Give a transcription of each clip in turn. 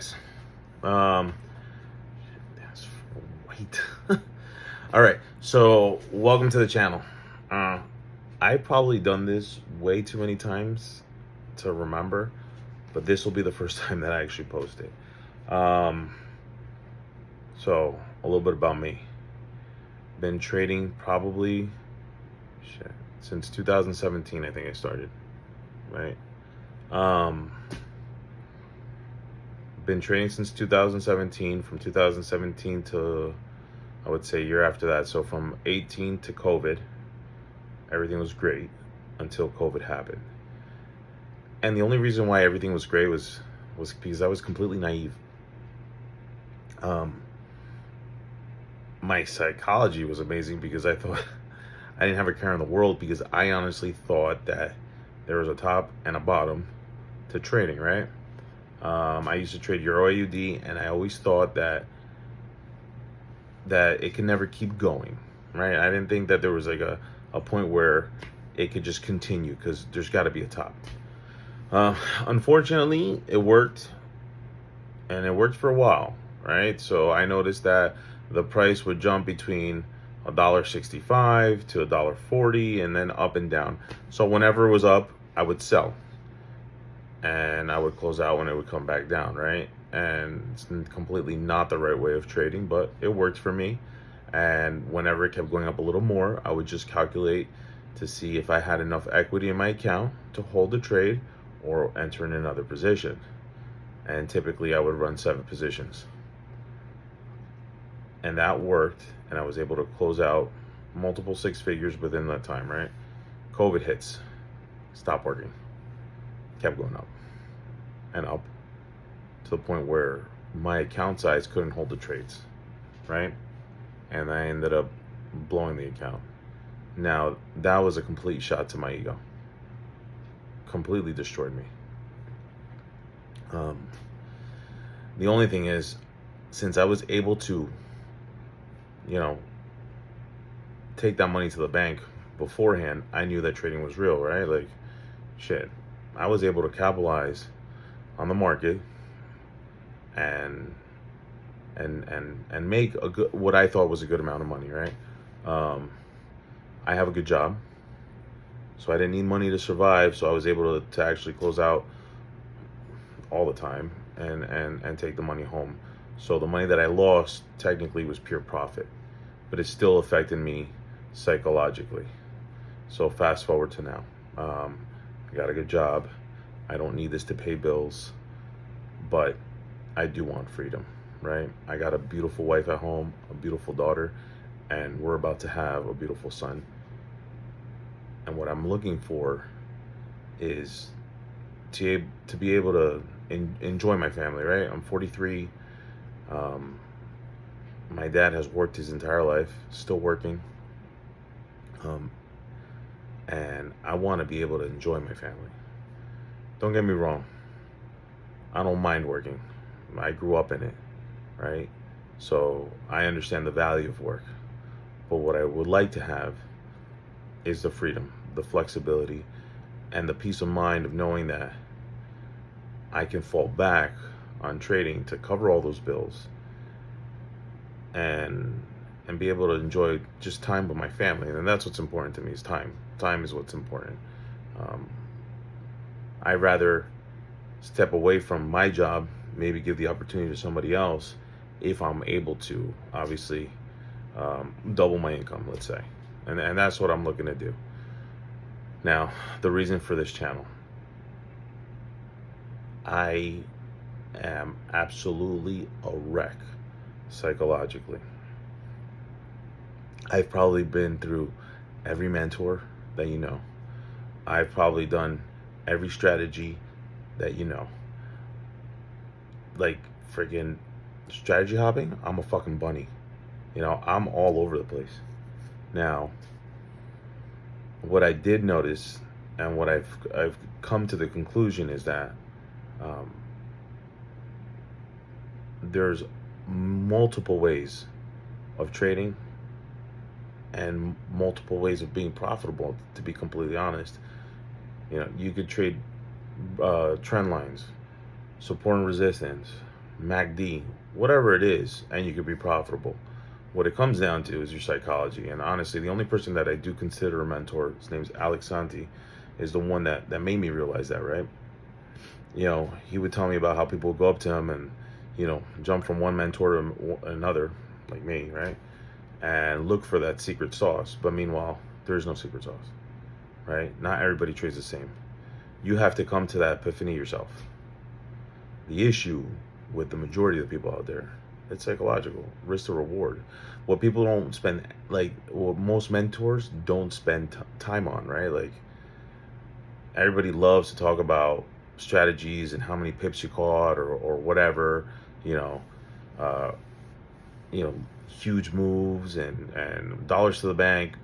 guys. That's wait. All right, so welcome to the channel. I've probably done this way too many times to remember, but this will be the first time that I actually post it. So a little bit about me. Been trading probably since 2017. I think I started, right? Been trading since 2017. From 2017 to, I would say, year after that. So from 18 to COVID, everything was great until COVID happened. And the only reason why everything was great was because I was completely naive. My psychology was amazing because I thought I didn't have a care in the world, because I honestly thought that there was a top and a bottom to trading, right? I used to trade Euro AUD, and I always thought that it can never keep going, right? I didn't think that there was like a point where it could just continue, because there's got to be a top. Unfortunately, it worked, and it worked for a while, right? So I noticed that the price would jump between $1.65 to $1.40, and then up and down. So whenever it was up, I would sell, and I would close out when it would come back down, right? And it's completely not the right way of trading, but it worked for me. And whenever it kept going up a little more, I would just calculate to see if I had enough equity in my account to hold the trade or enter in another position. And typically I would run 7 positions. And that worked, and I was able to close out multiple 6 figures within that time, right? COVID hits, stopped working, kept going up and up, to the point where my account size couldn't hold the trades, right? And I ended up blowing the account. Now, that was a complete shot to my ego. Completely destroyed me. The only thing is, since I was able to, take that money to the bank beforehand, I knew that trading was real, right? Like, shit, I was able to capitalize on the market and make a good, what I thought was a good amount of money, right? I have a good job, so I didn't need money to survive. So I was able to actually close out all the time and take the money home. So the money that I lost technically was pure profit, but it still affected me psychologically. So fast forward to now. I got a good job. I don't need this to pay bills, but I do want freedom, right? I got a beautiful wife at home, a beautiful daughter, and we're about to have a beautiful son. And what I'm looking for is to be able to enjoy my family, right? I'm 43. My dad has worked his entire life, still working. And I want to be able to enjoy my family. Don't get me wrong. I don't mind working. I grew up in it, right? So I understand the value of work. But what I would like to have is the freedom, the flexibility, and the peace of mind of knowing that I can fall back on trading to cover all those bills and be able to enjoy just time with my family. And that's what's important to me, is time. Time is what's important. I'd rather step away from my job, maybe give the opportunity to somebody else, if I'm able to, obviously, double my income, let's say. And that's what I'm looking to do. Now, the reason for this channel. I am absolutely a wreck psychologically. I've probably been through every mentor that you know. I've probably done every strategy that you know. Like freaking strategy hopping, I'm a fucking bunny. I'm all over the place. Now, what I did notice, and what I've come to the conclusion, is that there's multiple ways of trading and multiple ways of being profitable, to be completely honest. You could trade trend lines, support and resistance, MACD, whatever it is, and you could be profitable. What it comes down to is your psychology. And honestly, the only person that I do consider a mentor, his name's Alex Santi, is the one that made me realize that, right? You know, he would tell me about how people would go up to him and, you know, jump from one mentor to another, like me, right? And look for that secret sauce. But meanwhile, there is no secret sauce, right? Not everybody trades the same. You have to come to that epiphany yourself. The issue with the majority of the people out there, it's psychological, risk to reward. What people don't spend, like, what most mentors don't spend time on, right? Like, everybody loves to talk about strategies and how many pips you caught or whatever, you know, uh, huge moves and dollars to the bank.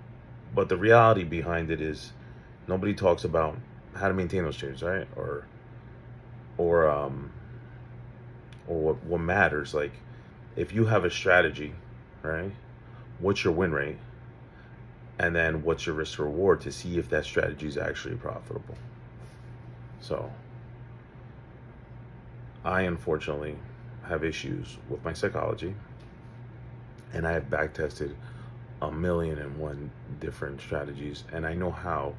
But the reality behind it is nobody talks about how to maintain those trades, right? Or what matters, like, if you have a strategy, right, what's your win rate, and then what's your risk to reward to see if that strategy is actually profitable. So I unfortunately have issues with my psychology, and I have back tested 1,000,001 different strategies, and I know how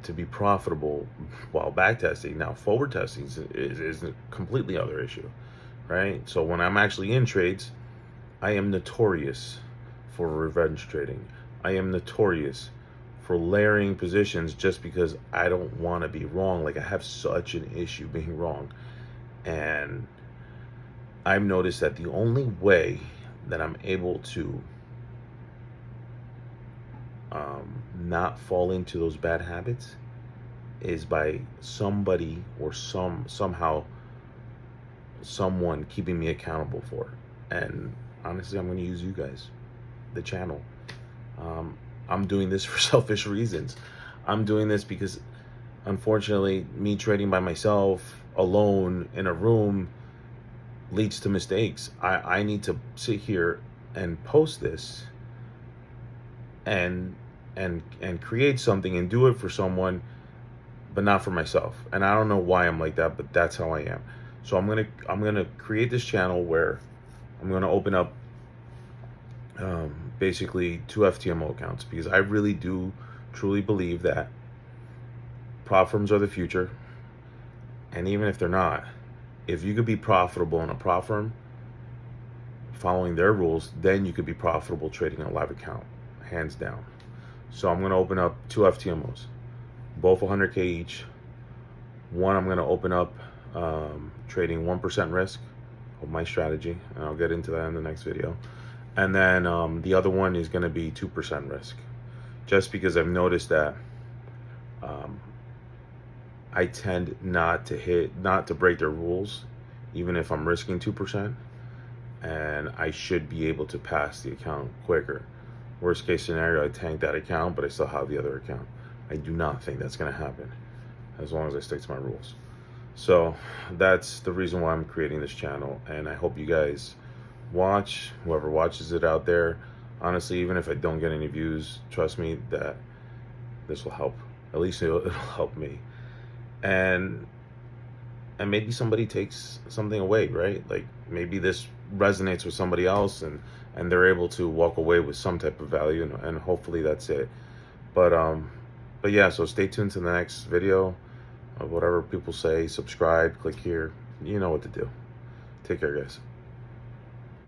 to be profitable while back testing. Now, forward testing is a completely other issue, right? So when I'm actually in trades, I am notorious for revenge trading. I am notorious for layering positions just because I don't want to be wrong. Like, I have such an issue being wrong. And I've noticed that the only way that I'm able to not fall into those bad habits is by somebody or somehow someone keeping me accountable for it. And honestly, I'm going to use you guys, the channel. I'm doing this for selfish reasons. I'm doing this because, unfortunately, me trading by myself alone in a room leads to mistakes. I need to sit here and post this and create something and do it for someone, but not for myself. And I don't know why I'm like that, but that's how I am. So I'm gonna create this channel where I'm gonna open up basically 2 FTMO accounts, because I really do truly believe that prop firms are the future. And even if they're not, if you could be profitable in a prop firm following their rules, then you could be profitable trading a live account, hands down. So I'm going to open up 2 FTMOs, both 100K each. One, I'm going to open up trading 1% risk of my strategy, and I'll get into that in the next video. And then the other one is going to be 2% risk, just because I've noticed that I tend not to break their rules, even if I'm risking 2%, and I should be able to pass the account quicker. Worst case scenario, I tank that account, but I still have the other account. I do not think that's going to happen as long as I stick to my rules. So that's the reason why I'm creating this channel, and I hope you guys watch, whoever watches it out there. Honestly, even if I don't get any views, trust me that this will help. At least it'll help me. And maybe somebody takes something away, right? Like, maybe this resonates with somebody else, and they're able to walk away with some type of value, and hopefully that's it. But yeah, so stay tuned to the next video. Whatever people say, subscribe, click here. You know what to do. Take care, guys.